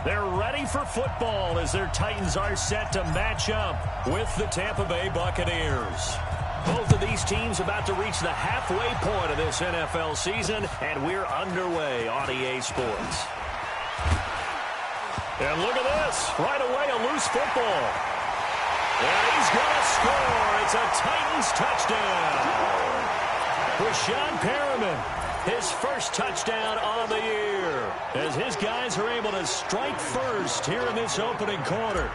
They're ready for football as their Titans are set to match up with the Tampa Bay Buccaneers. Both of these teams about to reach the halfway point of this NFL season, and we're underway on EA Sports. And look at this. Right away, a loose football. And he's going to score. It's a Titans touchdown. Rashawn Perriman, his first touchdown on the year, as his guys are able to strike first here in this opening quarter.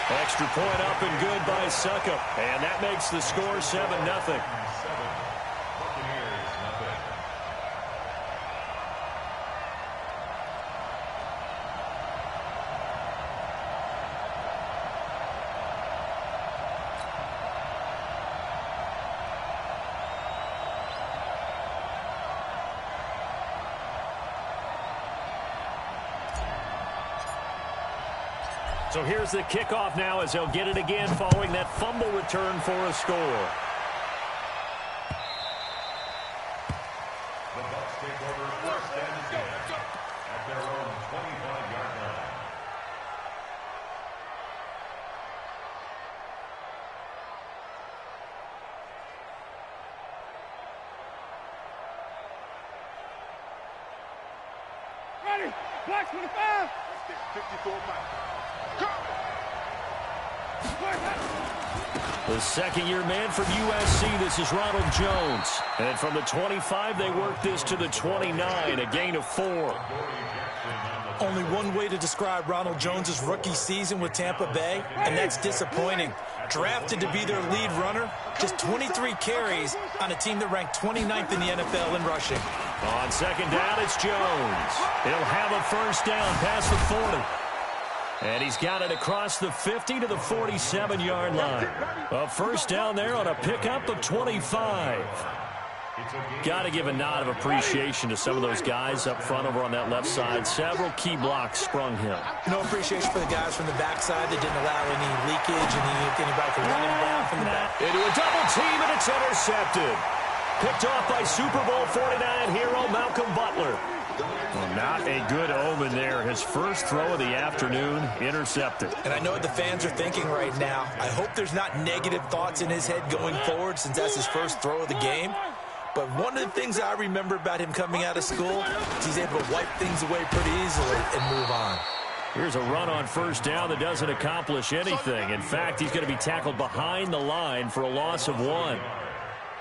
Extra point up and good by Suckup, and that makes the score 7-0. So here's the kickoff now as they'll get it again following that fumble return for a score. The Bucs take over first and 10 at their own 25-yard line. Ready, Blacks 25. 54 miles. The second-year man from USC, this is Ronald Jones. And from the 25, they work this to the 29, a gain of 4. Only one way to describe Ronald Jones' rookie season with Tampa Bay, and that's disappointing. Drafted to be their lead runner, just 23 carries on a team that ranked 29th in the NFL in rushing. On second down, it's Jones. He'll have a first down past the 40. And he's got it across the 50 to the 47-yard line. A first down there on a pickup of 25. Got to give a nod of appreciation to some of those guys up front over on that left side. Several key blocks sprung him. No appreciation for the guys from the backside that didn't allow any leakage and anybody could run him down from the back. Into a double team, and it's intercepted. Picked off by Super Bowl 49 hero Malcolm Butler. Well, not a good omen there. His first throw of the afternoon, intercepted. And I know what the fans are thinking right now. I hope there's not negative thoughts in his head going forward since that's his first throw of the game. But one of the things I remember about him coming out of school is he's able to wipe things away pretty easily and move on. Here's a run on first down that doesn't accomplish anything. In fact, he's going to be tackled behind the line for a loss of 1.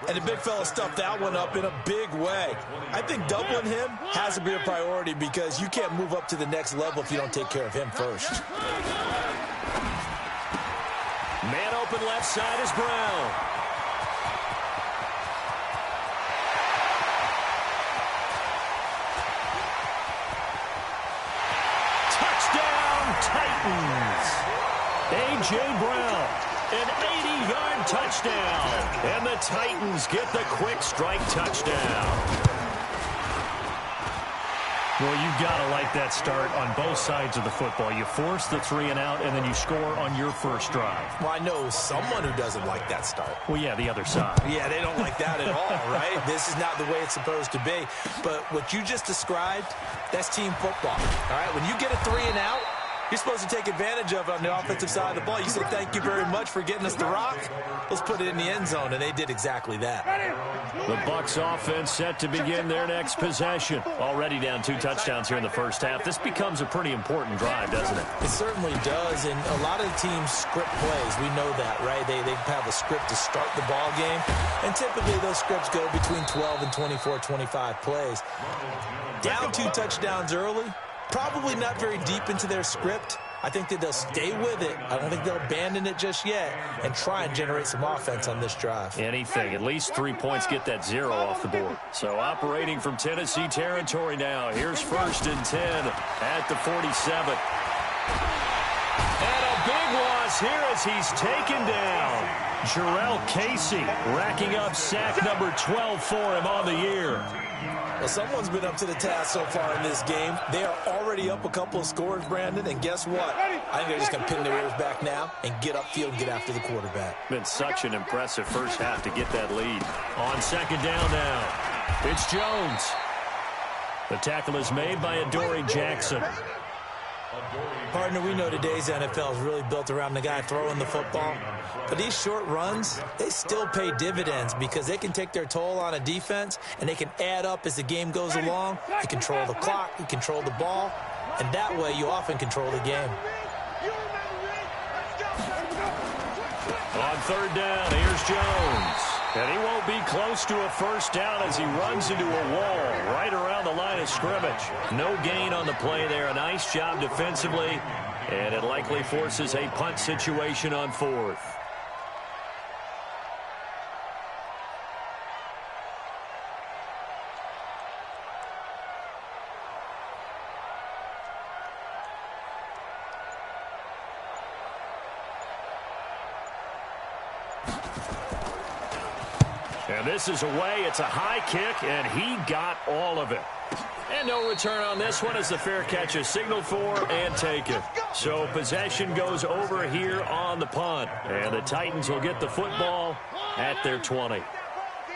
And the big fella stuffed that one up in a big way. I think doubling him has to be a priority because you can't move up to the next level if you don't take care of him first. Man open left side is Brown. Touchdown, Titans. A.J. Brown. An 80-yard touchdown. And the Titans get the quick strike touchdown. Well, you've got to like that start on both sides of the football. You force the 3 and out, and then you score on your first drive. Well, I know someone who doesn't like that start. Well, yeah, the other side. Yeah, they don't like that at all, right? This is not the way it's supposed to be. But what you just described, that's team football. All right, when you get a 3 and out, you're supposed to take advantage of it on the offensive side of the ball. You say, thank you very much for getting us the rock. Let's put it in the end zone, and they did exactly that. The Bucs offense set to begin their next possession. Already down 2 touchdowns here in the first half. This becomes a pretty important drive, doesn't it? It certainly does, and a lot of the teams script plays. We know that, right? They have a script to start the ball game, and typically those scripts go between 12 and 24, 25 plays. Down 2 touchdowns early. Probably not very deep into their script. I think that they'll stay with it. I don't think they'll abandon it just yet and try and generate some offense on this drive. Anything. At least 3 points get that 0 off the board. So operating from Tennessee territory now. Here's 1st and 10 at the 47. And a big loss here as he's taken down. Jarrell Casey racking up sack number 12 for him on the year. Well, someone's been up to the task so far in this game. They are already up a couple of scores, Brandon, and guess what? I think they're just going to pin their ears back now and get upfield and get after the quarterback. Been such an impressive first half to get that lead. On second down now. It's Jones. The tackle is made by Adoree Jackson. Partner, we know today's NFL is really built around the guy throwing the football. But these short runs, they still pay dividends because they can take their toll on a defense, and they can add up as the game goes along. You control the clock, you control the ball, and that way you often control the game. On third down, here's Jones. And he won't be close to a first down as he runs into a wall right around the line of scrimmage. No gain on the play there. A nice job defensively, and it likely forces a punt situation on fourth. And this is away. It's a high kick, and he got all of it. And no return on this one as the fair catch is signaled for and taken. So possession goes over here on the punt. And the Titans will get the football at their 20.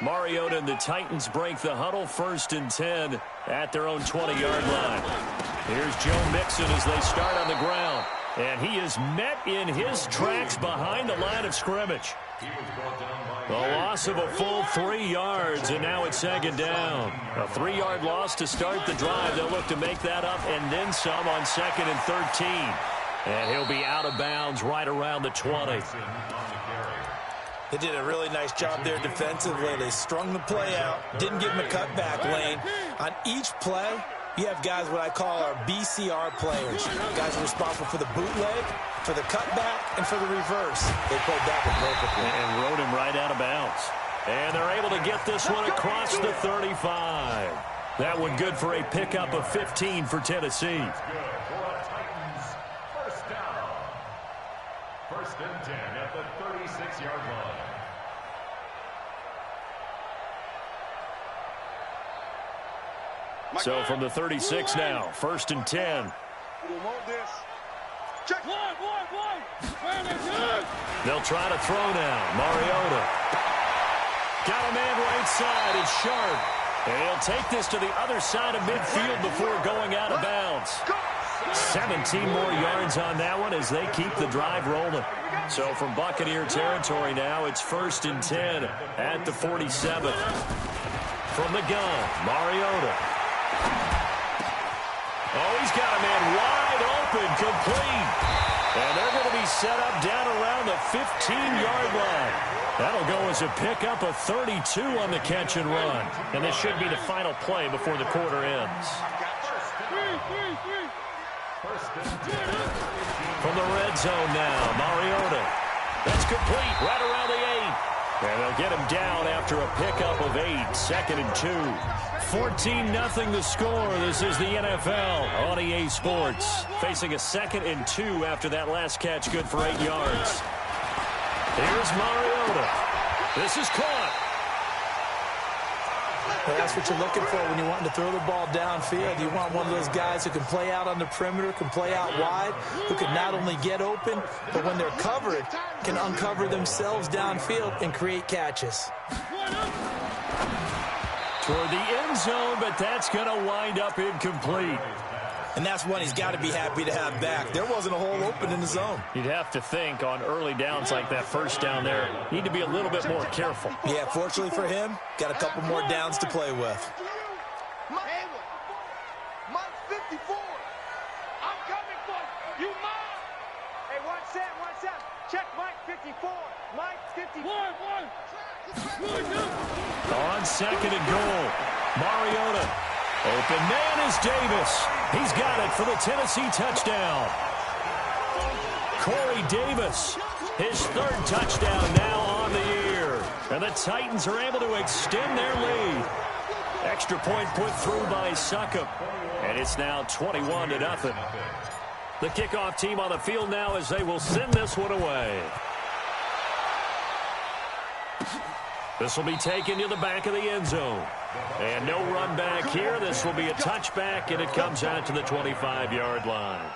Mariota and the Titans break the huddle, 1st and 10 at their own 20-yard line. Here's Joe Mixon as they start on the ground. And he is met in his tracks behind the line of scrimmage. A loss of a full 3 yards, and now it's 2nd down. A 3-yard loss to start the drive. They'll look to make that up and then some on 2nd and 13. And he'll be out of bounds right around the 20. They did a really nice job there defensively. They strung the play out, didn't give him a cutback lane. On each play, you have guys what I call our BCR players. Guys are responsible for the bootleg, for the cutback, and for the reverse. They played that one perfectly. And rode him right out of bounds. And they're able to get this one across the 35. That one good for a pickup of 15 for Tennessee. Good for a Titans first down. 1st and 10 at the 36-yard line. So from the 36 now, 1st and 10. They'll try to throw now. Mariota. Got a man right side. It's Sharp. And he'll take this to the other side of midfield before going out of bounds. 17 more yards on that one as they keep the drive rolling. So from Buccaneer territory now, it's 1st and 10 at the 47th. From the gun, Mariota. Oh, he's got a man wide open, complete. And they're going to be set up down around the 15-yard line. That'll go as a pickup of 32 on the catch and run. And this should be the final play before the quarter ends. From the red zone now, Mariota. That's complete right around the 8. And they'll get him down after a pickup of 8, 2nd and 2. 14-0 the score. This is the NFL on EA Sports. Facing a 2nd and 2 after that last catch, good for 8 yards. Here's Mariota. This is caught. Well, that's what you're looking for when you want to throw the ball downfield. You want one of those guys who can play out on the perimeter, can play out wide, who can not only get open, but when they're covered, can uncover themselves downfield and create catches. Toward the end zone, but that's going to wind up incomplete. And that's one he's got to be happy to have back. There wasn't a hole open in the zone. You'd have to think on early downs like that first down there, need to be a little bit more careful. Yeah, fortunately for him, got a couple more downs to play with. Mike 54. I'm coming for you, Mike. Hey, watch that. Check Mike 54. Mike 54. On 2nd and goal, Mariota. Open man is Davis. He's got it for the Tennessee touchdown. Corey Davis, his 3rd touchdown now on the year. And the Titans are able to extend their lead. Extra point put through by Succop. And it's now 21-0. The kickoff team on the field now as they will send this one away. This will be taken to the back of the end zone. And no run back here. This will be a touchback, and it comes out to the 25-yard line.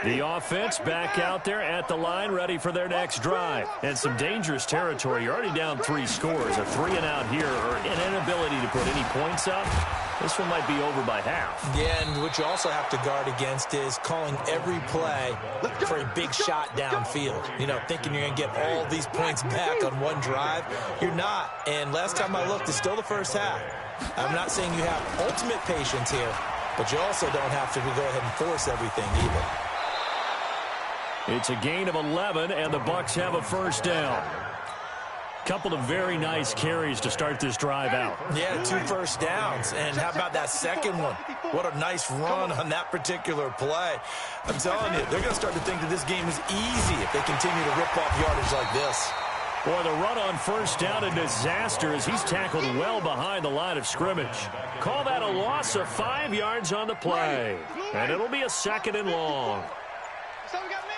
The offense back out there at the line, ready for their next drive. And some dangerous territory. You're already down 3 scores. A 3-and-out here, or an inability to put any points up. This one might be over by half. Yeah, and what you also have to guard against is calling every play for a big shot downfield. You know, thinking you're going to get all these points back on one drive. You're not. And last time I looked, it's still the first half. I'm not saying you have ultimate patience here, but you also don't have to go ahead and force everything either. It's a gain of 11, and the Bucs have a first down. Couple of very nice carries to start this drive out. Yeah, 2 first downs. And how about that second one? What a nice run on that particular play. I'm telling you, they're going to start to think that this game is easy if they continue to rip off yardage like this. Boy, the run on first down, a disaster as he's tackled well behind the line of scrimmage. Call that a loss of 5 yards on the play. And it'll be a 2nd and long. So we got man.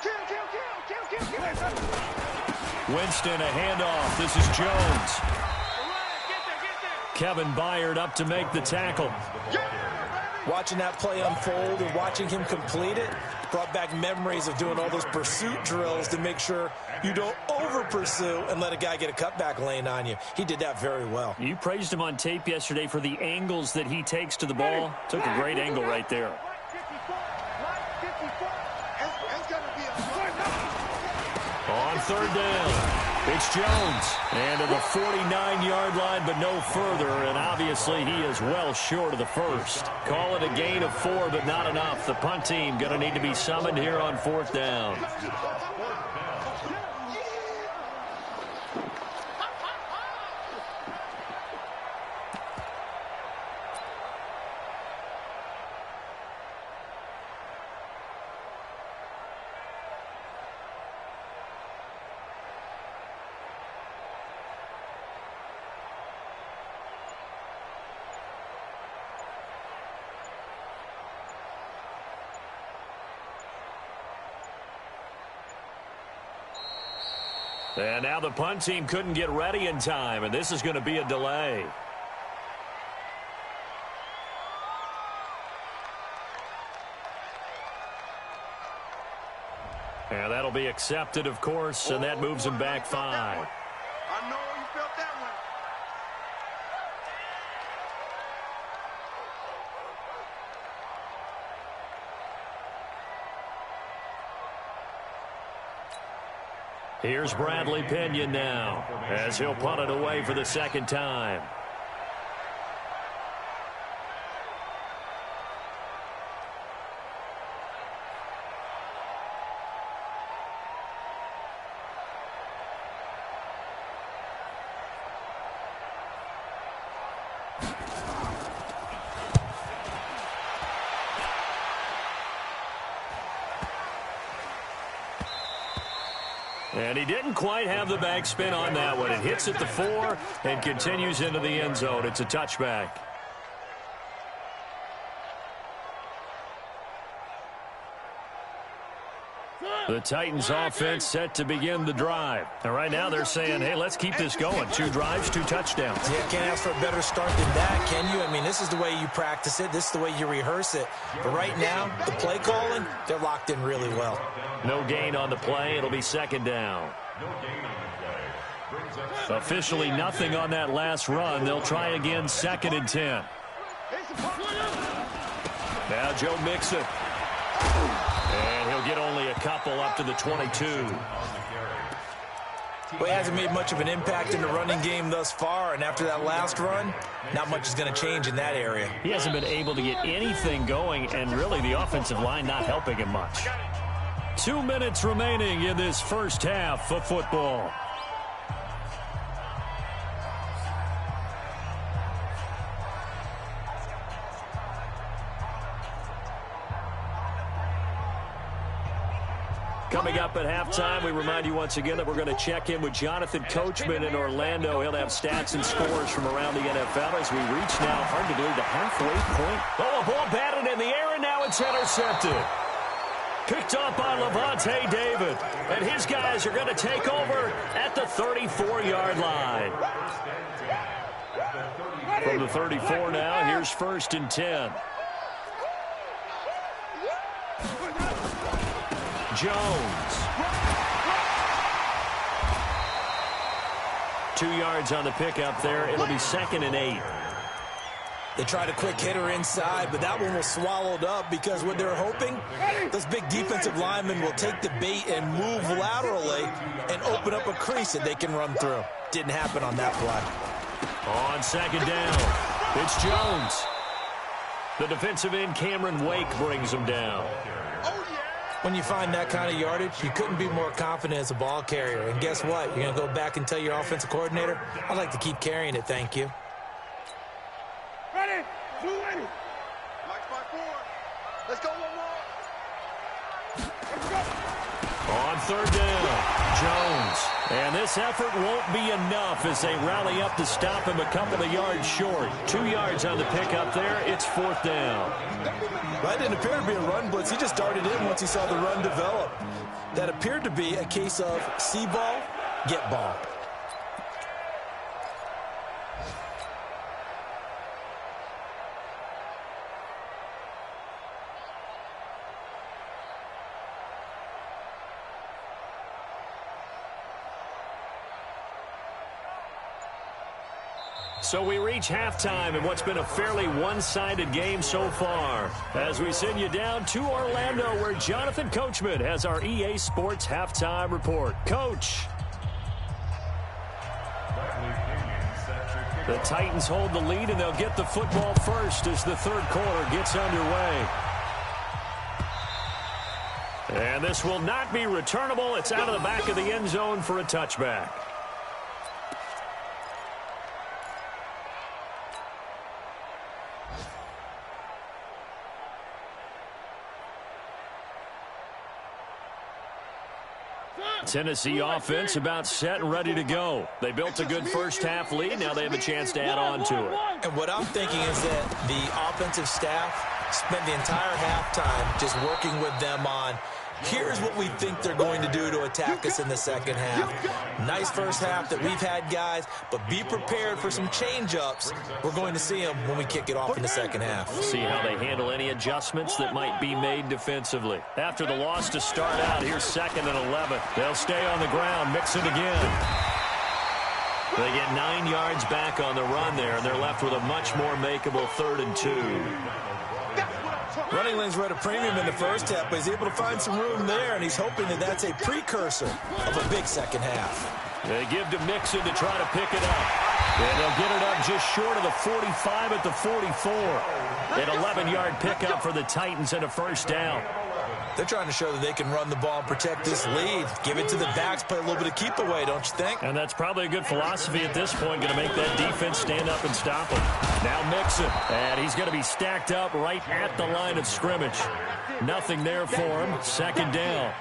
Kill. Winston, a handoff. This is Jones. Get there. Kevin Byard up to make the tackle. Watching that play unfold and watching him complete it brought back memories of doing all those pursuit drills to make sure you don't over-pursue and let a guy get a cutback lane on you. He did that very well. You praised him on tape yesterday for the angles that he takes to the ball. Took a great angle right there. On 3rd down, it's Jones. And to the 49-yard line, but no further. And obviously, he is well short of the first. Call it a gain of 4, but not enough. The punt team going to need to be summoned here on 4th down. And now the punt team couldn't get ready in time, and this is going to be a delay. And that'll be accepted, of course, and that moves him back 5. I know you felt that one. Here's Bradley Pinion now, as he'll punt it away for the 2nd time. And he didn't quite have the backspin on that one. It hits at the 4 and continues into the end zone. It's a touchback. The Titans offense set to begin the drive. And right now they're saying, hey, let's keep this going. 2 drives, 2 touchdowns. Yeah, can't ask for a better start than that, can you? I mean, this is the way you practice it. This is the way you rehearse it. But right now, the play calling, they're locked in really well. No gain on the play. It'll be 2nd down. Officially nothing on that last run. They'll try again, 2nd and 10. Now Joe Mixon. And he'll get only a couple up to the 22. Well, he hasn't made much of an impact in the running game thus far, and after that last run, not much is going to change in that area. He hasn't been able to get anything going, and really the offensive line not helping him much. 2 minutes remaining in this first half of football. Coming up at halftime, we remind you once again that we're going to check in with Jonathan Coachman in Orlando. He'll have stats and scores from around the NFL as we reach now, hard to believe, the halfway point. Oh, a ball batted in the air, and now it's intercepted. Picked up by Levante David. And his guys are going to take over at the 34-yard line. From the 34 now, here's 1st and 10. Jones. 2 yards on the pickup there. It'll be 2nd and 8. They tried a quick hitter inside, but that one was swallowed up because what they're hoping, those big defensive linemen will take the bait and move laterally and open up a crease that they can run through. Didn't happen on that play. On 2nd down, it's Jones. The defensive end, Cameron Wake, brings him down. When you find that kind of yardage, you couldn't be more confident as a ball carrier. And guess what? You're going to go back and tell your offensive coordinator, I'd like to keep carrying it, thank you. Ready? 280. Mike's by 4. Let's go one more. Let's go. On 3rd down, Jones. And this effort won't be enough as they rally up to stop him a couple of yards short. 2 yards on the pickup there. It's 4th down. That didn't appear to be a run blitz. He just darted in once he saw the run develop. That appeared to be a case of see ball, get ball. So we reach halftime in what's been a fairly one-sided game so far. As we send you down to Orlando, where Jonathan Coachman has our EA Sports Halftime Report. Coach. The Titans hold the lead, and they'll get the football first as the 3rd quarter gets underway. And this will not be returnable. It's out of the back of the end zone for a touchback. Tennessee offense about set and ready to go. They built a good first-half lead. Now they have a chance to add on to it. And what I'm thinking is that the offensive staff spent the entire halftime just working with them on, here's what we think they're going to do to attack us in the second half. Nice first half that we've had, guys, but be prepared for some change-ups. We're going to see them when we kick it off in the second half. See how they handle any adjustments that might be made defensively. After the loss to start out, here's 2nd and 11. They'll stay on the ground, mix it again. They get 9 yards back on the run there, and they're left with a much more makeable 3rd and 2. Running lanes were at a premium in the first half, but he's able to find some room there, and he's hoping that that's a precursor of a big second half. They give to Mixon to try to pick it up. And they'll get it up just short of the 45 at the 44. An 11-yard pickup for the Titans and a first down. They're trying to show that they can run the ball and protect this lead. Give it to the backs, play a little bit of keep away, don't you think? And that's probably a good philosophy at this point, going to make that defense stand up and stop him. Now Mixon, and he's going to be stacked up right at the line of scrimmage. Nothing there for him. 2nd down.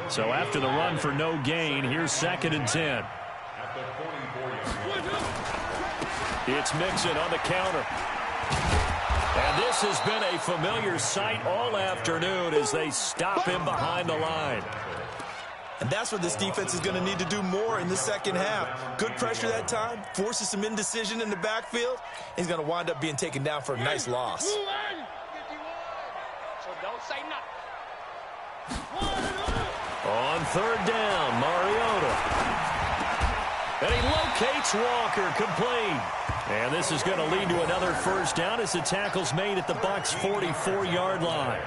So after the run for no gain, here's 2nd and 10. It's Mixon on the counter. And this has been a familiar sight all afternoon as they stop him behind the line. And that's what this defense is going to need to do more in the second half. Good pressure that time, forces some indecision in the backfield. He's going to wind up being taken down for a nice loss. So don't say nothing. On 3rd down, Mariota. And he locates Walker, complete. And this is going to lead to another first down as the tackle's made at the Bucs' 44-yard line.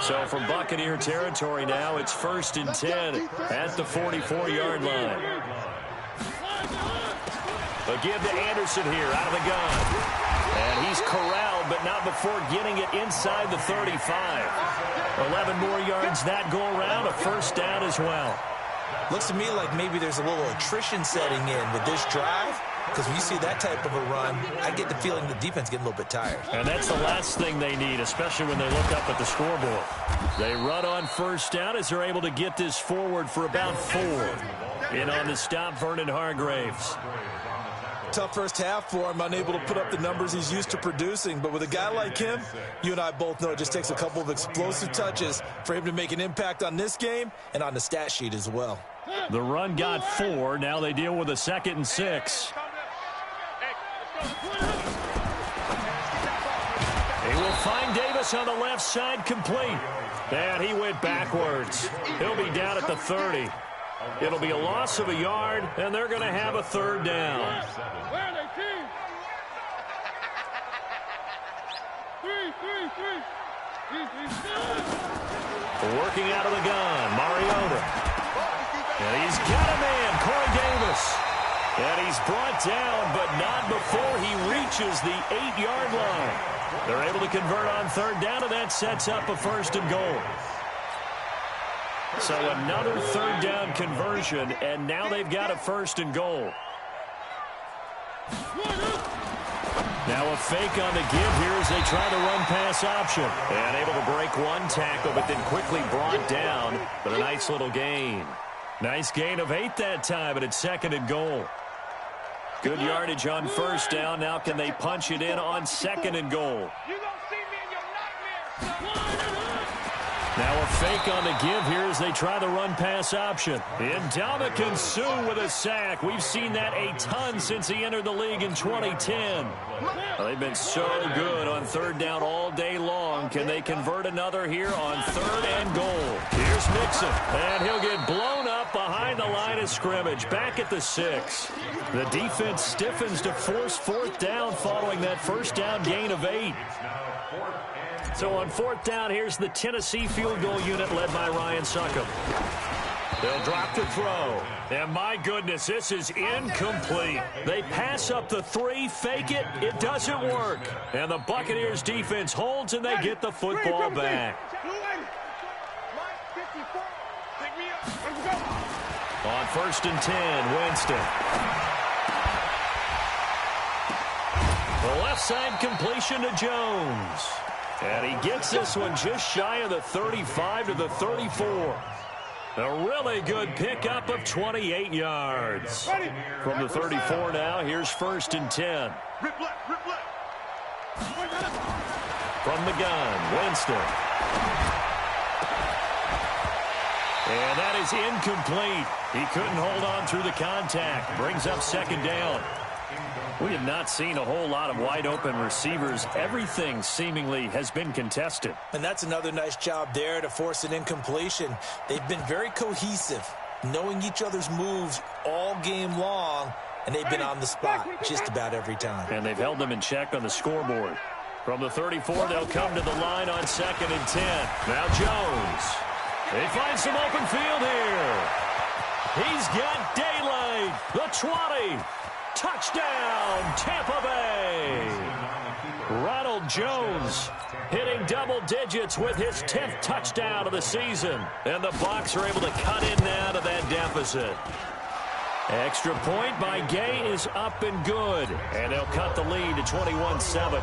So from Buccaneer territory now, it's 1st and 10 at the 44-yard line. A give to Anderson here out of the gun. And he's corralled, but not before getting it inside the 35. 11 more yards that go around, a first down as well. Looks to me like maybe there's a little attrition setting in with this drive. Because when you see that type of a run, I get the feeling the defense getting a little bit tired. And that's the last thing they need, especially when they look up at the scoreboard. They run on first down as they're able to get this forward for about 4. In on the stop, Vernon Hargraves. Tough first half for him, unable to put up the numbers he's used to producing. But with a guy like him, you and I both know it just takes a couple of explosive touches for him to make an impact on this game and on the stat sheet as well. The run got 4. Now they deal with a 2nd and 6. They will find Davis on the left side, complete. And he went backwards. He'll be down at the 30. It'll be a loss of a yard, and they're going to have a third down. Working out of the gun, Mariota. And he's got a man, Corey Davis. And he's brought down, but not before he reaches the 8-yard line. They're able to convert on third down, and that sets up a first and goal. So another third down conversion, and now they've got a first and goal. Now a fake on the give here as they try the run-pass option. And able to break one tackle, but then quickly brought down. But a nice little gain. Nice gain of 8 that time, but it's second and goal. Good yardage on first down. Now can they punch it in on second and goal? Now a fake on the give here as they try the run-pass option. Ndamukong Suh with a sack. We've seen that a ton since he entered the league in 2010. Well, they've been so good on third down all day long. Can they convert another here on third and goal? Here's Mixon, and he'll get blown up behind the line of scrimmage, back at the 6. The defense stiffens to force fourth down following that first down gain of 8. So on fourth down, here's the Tennessee field goal unit led by Ryan Succop. They'll drop to throw. And my goodness, this is incomplete. They pass up the 3, fake it, it doesn't work. And the Buccaneers defense holds and they get the football back. On first and 10, Winston. The left side completion to Jones. And he gets this one just shy of the 35 to the 34. A really good pickup of 28 yards. From the 34 now, here's first and 10. From the gun, Winston. And that is incomplete. He couldn't hold on through the contact. Brings up second down. We have not seen a whole lot of wide-open receivers. Everything seemingly has been contested. And that's another nice job there to force an incompletion. They've been very cohesive, knowing each other's moves all game long, and they've been on the spot just about every time. And they've held them in check on the scoreboard. From the 34, they'll come to the line on second and 10. Now Jones. They find some open field here. He's got daylight. The 20. Touchdown, Tampa Bay. Ronald Jones hitting double digits with his 10th touchdown of the season. And the Bucs are able to cut in now to that deficit. Extra point by Gay is up and good. And they'll cut the lead to 21-7.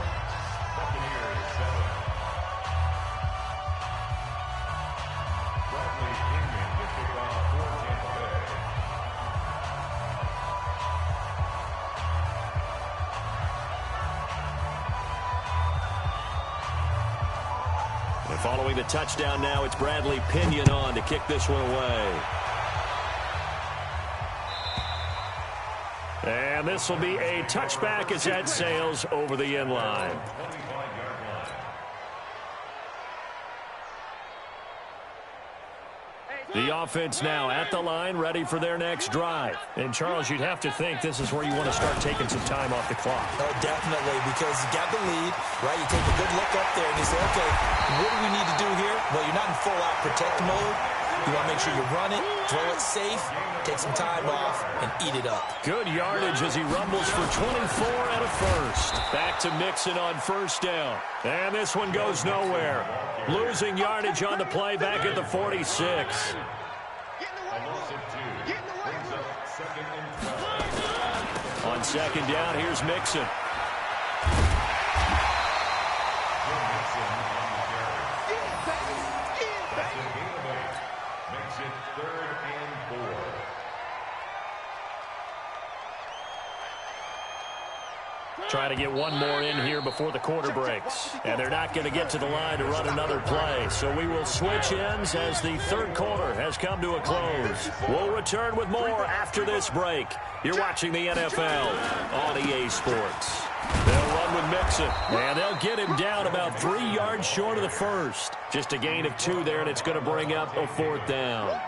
Following the touchdown now, it's Bradley Pinion on to kick this one away. And this will be a touchback as that sails over the end line. The offense now at the line, ready for their next drive. And, Charles, you'd have to think this is where you want to start taking some time off the clock. Oh, definitely, because you got the lead, right? You take a good look up there and you say, okay, what do we need to do here? Well, you're not in full-out protect mode. You want to make sure you run it, throw it safe, take some time off, and eat it up. Good yardage as he rumbles for 24 and a first. Back to Mixon on first down. And this one goes nowhere. Losing yardage on the play back at the 46. On second down, here's Mixon. Trying to get one more in here before the quarter breaks. And they're not going to get to the line to run another play. So we will switch ends as the third quarter has come to a close. We'll return with more after this break. You're watching the NFL on EA Sports. They'll run with Mixon. And they'll get him down about 3 yards short of the first. Just a gain of 2 there, and it's going to bring up a 4th down.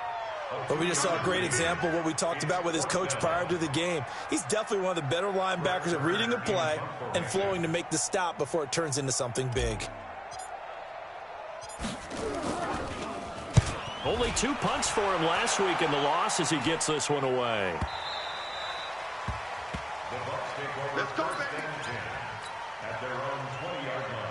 But we just saw a great example of what we talked about with his coach prior to the game. He's definitely one of the better linebackers at reading a play and flowing to make the stop before it turns into something big. Only 2 punts for him last week in the loss as he gets this one away. Let's go, baby. At their own 20-yard line.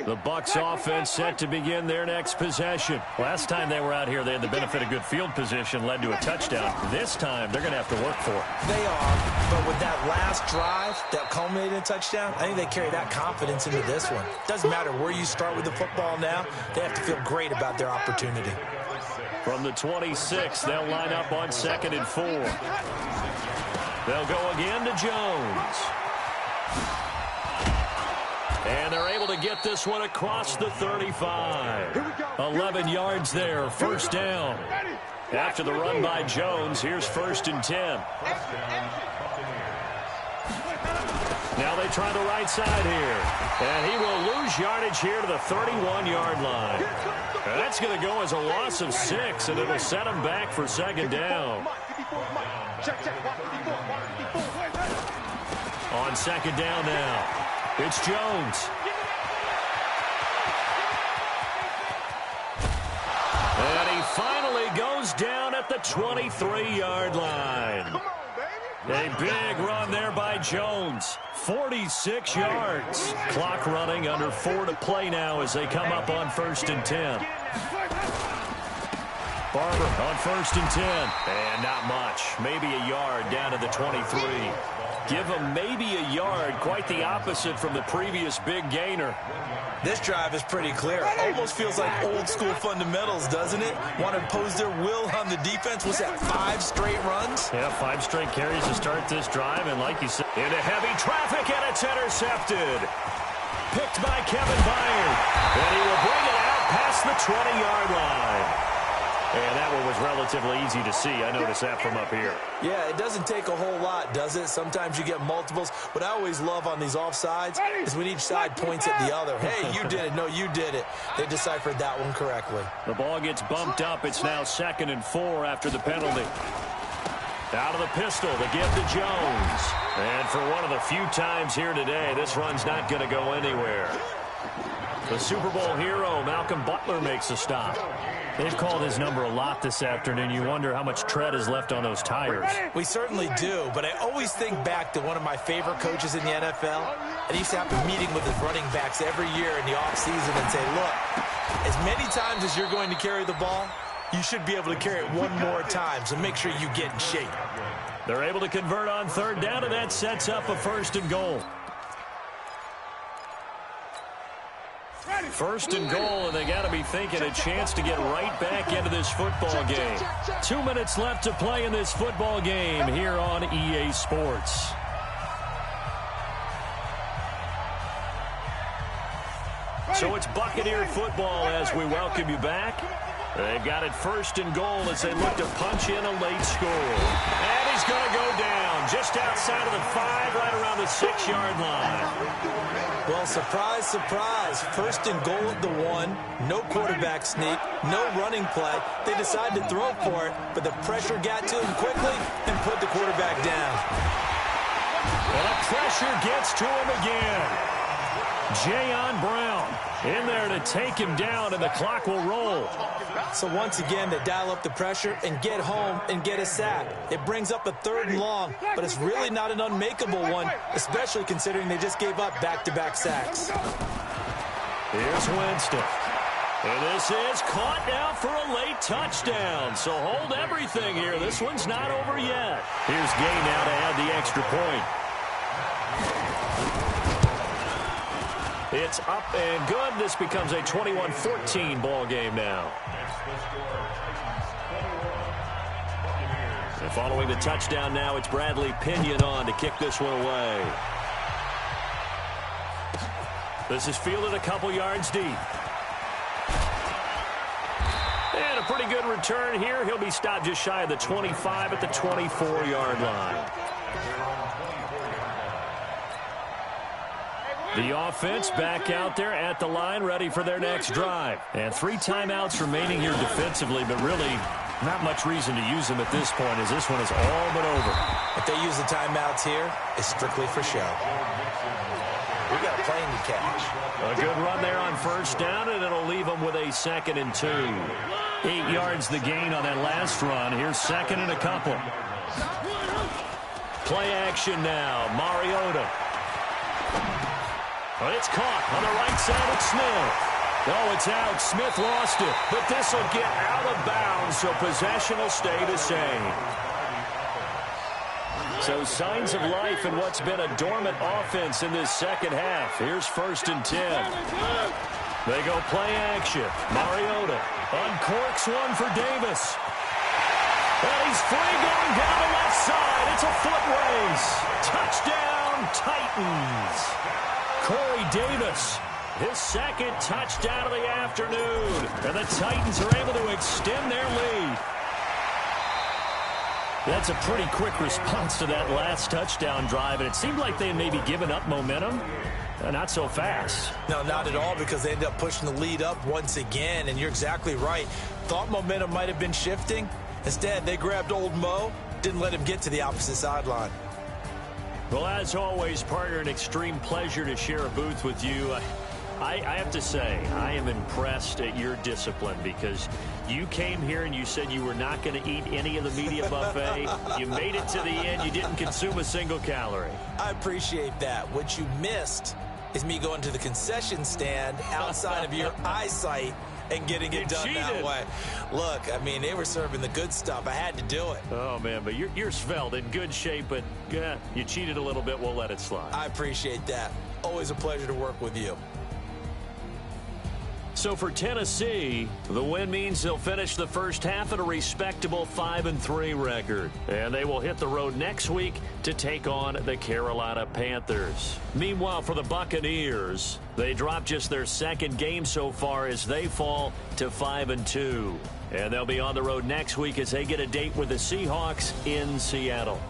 The Bucs offense set to begin their next possession. Last time they were out here, they had the benefit of good field position, led to a touchdown. This time, they're going to have to work for it. They are, but with that last drive that culminated in a touchdown, I think they carry that confidence into this one. Doesn't matter where you start with the football now, they have to feel great about their opportunity. From the 26, they'll line up on 2nd and 4. They'll go again to Jones. And they're able to get this one across the 35. 11 yards there, 1st down. After the run by Jones, here's 1st and 10. Now they try the right side here. And he will lose yardage here to the 31-yard line. And that's going to go as a loss of 6, and it'll set him back for 2nd down. On 2nd down now. It's Jones. And he finally goes down at the 23-yard line. A big run there by Jones. 46 yards. Clock running, under 4 to play now as they come up on 1st and 10. Barber on 1st and 10. And not much. Maybe a yard down to the 23. Give him maybe a yard, quite the opposite from the previous big gainer. This drive is pretty clear. Almost feels like old school fundamentals, doesn't it? Want to impose their will on the defense. Was that 5 straight runs? Yeah, 5 straight carries to start this drive, and like you said, into heavy traffic, and it's intercepted. Picked by Kevin Byard, and he will bring it out past the 20-yard line. And that one was relatively easy to see. I noticed that from up here. Yeah, it doesn't take a whole lot, does it? Sometimes you get multiples. What I always love on these offsides is when each side points at the other. Hey, you did it. No, you did it. They deciphered that one correctly. The ball gets bumped up. It's now 2nd and 4 after the penalty. Out of the pistol to give to Jones. And for one of the few times here today, this run's not going to go anywhere. The Super Bowl hero, Malcolm Butler, makes a stop. They've called his number a lot this afternoon. You wonder how much tread is left on those tires. We certainly do, but I always think back to one of my favorite coaches in the NFL. And he used to have a meeting with his running backs every year in the offseason and say, look, as many times as you're going to carry the ball, you should be able to carry it one more time, so make sure you get in shape. They're able to convert on 3rd down, and that sets up a 1st and goal. 1st and goal, and they got to be thinking a chance to get right back into this football game. 2 minutes left to play in this football game here on EA Sports. So it's Buccaneer football as we welcome you back. They've got it 1st and goal as they look to punch in a late score. And he's going to go down just outside of the 5, right around the 6-yard line. Well, surprise, surprise. 1st and goal at the 1. No quarterback sneak. No running play. They decide to throw for it, but the pressure got to him quickly and put the quarterback down. And the pressure gets to him again. Jayon Brown in there to take him down, and the clock will roll. So once again, they dial up the pressure and get home and get a sack. It brings up a 3rd and long, but it's really not an unmakeable one, especially considering they just gave up back-to-back sacks. Here's Winston. And this is caught now for a late touchdown. So hold everything here. This one's not over yet. Here's Gay now to add the extra point. It's up and good. This becomes a 21-14 ball game now. And following the touchdown now, it's Bradley Pinion on to kick this one away. This is fielded a couple yards deep. And a pretty good return here. He'll be stopped just shy of the 25 at the 24-yard line. The offense back out there at the line, ready for their next drive. And 3 timeouts remaining here defensively, but really not much reason to use them at this point, as this one is all but over. If they use the timeouts here, it's strictly for show. We got a plane to catch. A good run there on first down, and it'll leave them with a 2nd and 2. 8 yards the gain on that last run. Here's 2nd and a couple. Play action now. Mariota. Oh, it's caught on the right side of Smith. Oh, it's out. Smith lost it. But this will get out of bounds, so possession will stay the same. So signs of life in what's been a dormant offense in this second half. Here's 1st and 10. They go play action. Mariota uncorks one for Davis. And he's free going down the left side. It's a foot race. Touchdown, Titans. Corey Davis, his 2nd touchdown of the afternoon. And the Titans are able to extend their lead. That's a pretty quick response to that last touchdown drive, and it seemed like they had maybe given up momentum. Not so fast. No, not at all, because they ended up pushing the lead up once again, and you're exactly right. Thought momentum might have been shifting. Instead, they grabbed old Mo, didn't let him get to the opposite sideline. Well, as always, partner, an extreme pleasure to share a booth with you. I have to say, I am impressed at your discipline, because you came here and you said you were not going to eat any of the media buffet. You made it to the end. You didn't consume a single calorie. I appreciate that. What you missed is me going to the concession stand outside of your eyesight and getting it done that way. Look, I mean, they were serving the good stuff. I had to do it. Oh, man, but you're svelte, in good shape, but yeah, you cheated a little bit. We'll let it slide. I appreciate that. Always a pleasure to work with you. So for Tennessee, the win means they'll finish the first half at a respectable 5-3 record. And they will hit the road next week to take on the Carolina Panthers. Meanwhile, for the Buccaneers, they dropped just their 2nd game so far as they fall to 5-2. And they'll be on the road next week as they get a date with the Seahawks in Seattle.